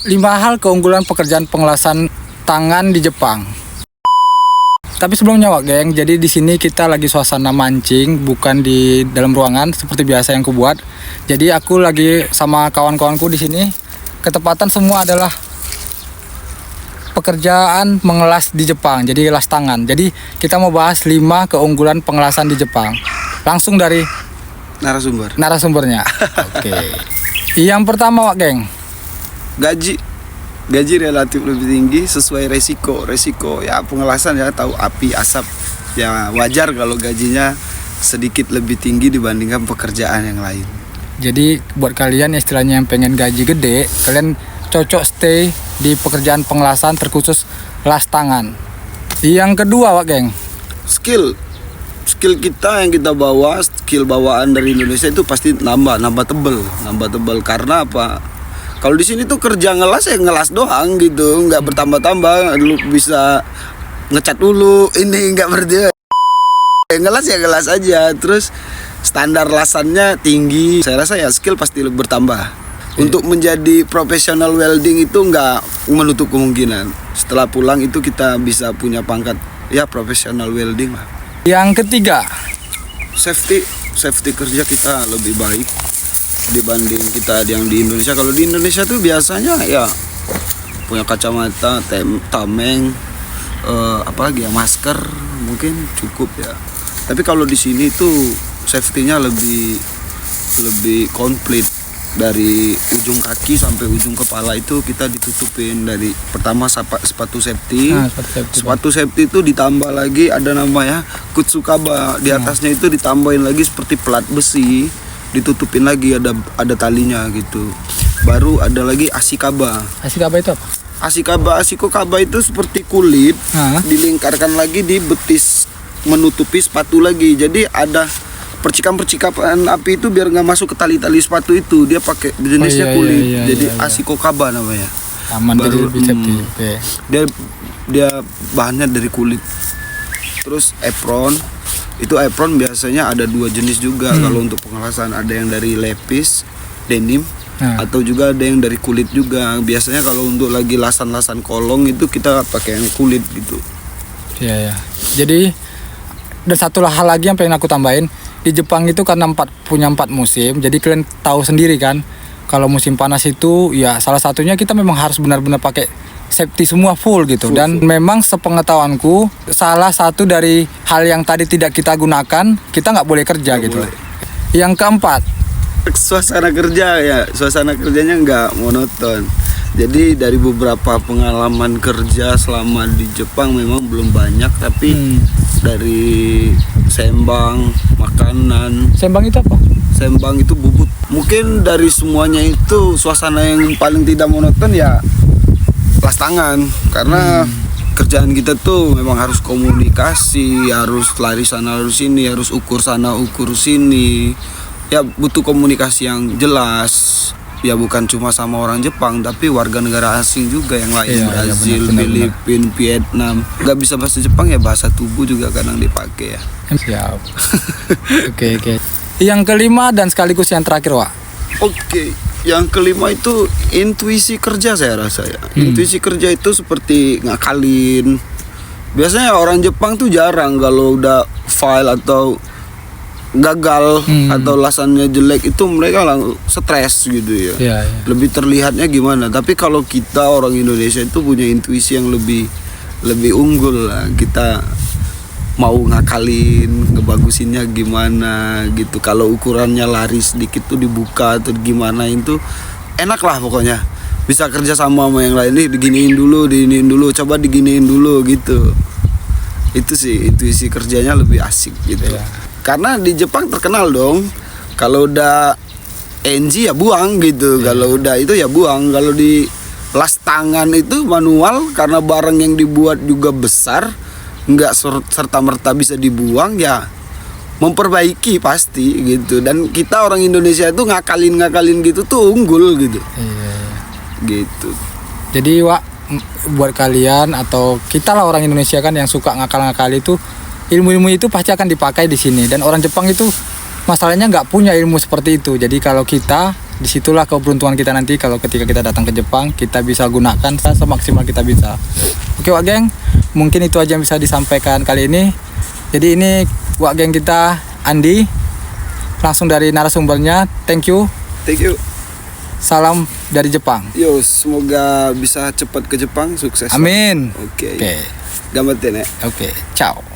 5 hal keunggulan pekerjaan pengelasan tangan di Jepang. Tapi sebelumnya Wak Geng, jadi di sini kita lagi suasana mancing, bukan di dalam ruangan seperti biasa yang kubuat. Jadi aku lagi sama kawan-kawanku di sini. Ketepatan semua adalah pekerjaan mengelas di Jepang, jadi las tangan. Jadi kita mau bahas 5 keunggulan pengelasan di Jepang. Langsung dari narasumbernya. Oke. Yang pertama Wak Geng, gaji relatif lebih tinggi sesuai resiko ya, pengelasan ya, tahu api asap ya, wajar kalau gajinya sedikit lebih tinggi dibandingkan pekerjaan yang lain. jadi buat kalian istilahnya yang pengen gaji gede, kalian cocok stay di pekerjaan pengelasan terkhusus las tangan. Yang kedua Wak Geng, Skill kita yang kita bawa, skill bawaan dari Indonesia itu pasti nambah tebel. Karena apa? Kalau di sini tuh kerja ngelas ya ngelas doang gitu, nggak bertambah-tambah. Lu bisa ngecat dulu, ini nggak berdua. Ngelas ya ngelas aja. Terus standar lasannya tinggi. Saya rasa ya skill pasti bertambah. Untuk menjadi profesional welding itu nggak menutup kemungkinan. Setelah pulang itu kita bisa punya pangkat ya profesional welding lah. yang ketiga, Safety kerja kita lebih baik dibanding kita yang di Indonesia. Kalau di Indonesia tuh biasanya ya punya kacamata, tameng, apalagi ya masker mungkin cukup ya. Tapi kalau di sini tuh safety-nya lebih komplit. Dari ujung kaki sampai ujung kepala itu kita ditutupin. Dari pertama sepatu safety. Sepatu safety itu ditambah lagi ada namanya kutsukaba. Di atasnya itu ditambahin lagi seperti pelat besi, ditutupin lagi ada talinya gitu. Baru ada lagi asikaba. Asikaba itu apa? Asikokaba itu seperti kulit, dilingkarkan lagi di betis menutupi sepatu lagi. Jadi ada percikan-percikan api itu biar nggak masuk ke tali-tali sepatu itu. Dia pakai jenisnya kulit. Jadi asikokaba namanya. Aman, baru jadi safety. Okay. Dia bahannya dari kulit. Terus apron. Itu apron biasanya ada 2 jenis juga. Kalau untuk pengelasan ada yang dari lepis, denim, atau juga ada yang dari kulit juga. Biasanya kalau untuk lagi lasan-lasan kolong itu kita pakai yang kulit gitu. Iya. Jadi dan satu hal lagi yang pengen aku tambahin, di Jepang itu karena punya 4 musim, jadi kalian tahu sendiri kan, kalau musim panas itu ya salah satunya kita memang harus benar-benar pakai safety semua full gitu. Dan memang sepengetahuanku salah satu dari hal yang tadi tidak kita gunakan, kita nggak boleh kerja gitu. Yang keempat, suasana kerjanya nggak monoton. Jadi dari beberapa pengalaman kerja selama di Jepang memang belum banyak, tapi dari sembang, makanan. Sembang itu apa? Sembang itu bubut. Mungkin dari semuanya itu suasana yang paling tidak monoton ya las tangan. Karena kerjaan kita tuh memang harus komunikasi, harus lari sana harus sini, harus ukur sana ukur sini. Ya butuh komunikasi yang jelas. Ya bukan cuma sama orang Jepang, tapi warga negara asing juga yang lain, Brazil, Filipina, Vietnam. Gak bisa bahasa Jepang ya bahasa tubuh juga kadang dipakai ya. Siap. Oke. Yang kelima dan sekaligus yang terakhir Wak. Oke. Yang kelima itu intuisi kerja saya rasa ya. Intuisi kerja itu seperti ngakalin. Biasanya orang Jepang tuh jarang kalau udah file atau gagal atau lasannya jelek itu mereka langsung stres gitu ya. Lebih terlihatnya gimana. Tapi kalau kita orang Indonesia itu punya intuisi yang lebih unggul lah. Kita mau ngakalin, ngebagusinnya gimana gitu. Kalau ukurannya lari sedikit tuh dibuka atau gimana itu enak lah pokoknya. Bisa kerja sama yang lain nih, diginiin dulu, coba diginiin dulu gitu. Itu sih intuisi kerjanya lebih asik gitu. Karena di Jepang terkenal dong, kalau udah NG ya buang gitu, kalau udah itu ya buang. Kalau di las tangan itu manual, karena barang yang dibuat juga besar, nggak serta-merta bisa dibuang ya, memperbaiki pasti gitu. Dan kita orang Indonesia itu ngakalin gitu tuh unggul gitu. Gitu. Jadi Wak, buat kalian atau kita lah orang Indonesia kan yang suka ngakal-ngakal itu, ilmu-ilmu itu pasti akan dipakai di sini. Dan orang Jepang itu masalahnya nggak punya ilmu seperti itu. Jadi kalau kita disitulah keberuntungan kita nanti kalau ketika kita datang ke Jepang kita bisa gunakan semaksimal kita bisa. Oke Wak Geng, mungkin itu aja yang bisa disampaikan kali ini. Jadi ini Wak Geng kita Andi, langsung dari narasumbernya. Thank you. Salam dari Jepang. Yo, semoga bisa cepat ke Jepang, sukses. Amin. Oke. Oke. Gambatte ne. Oke. Ciao.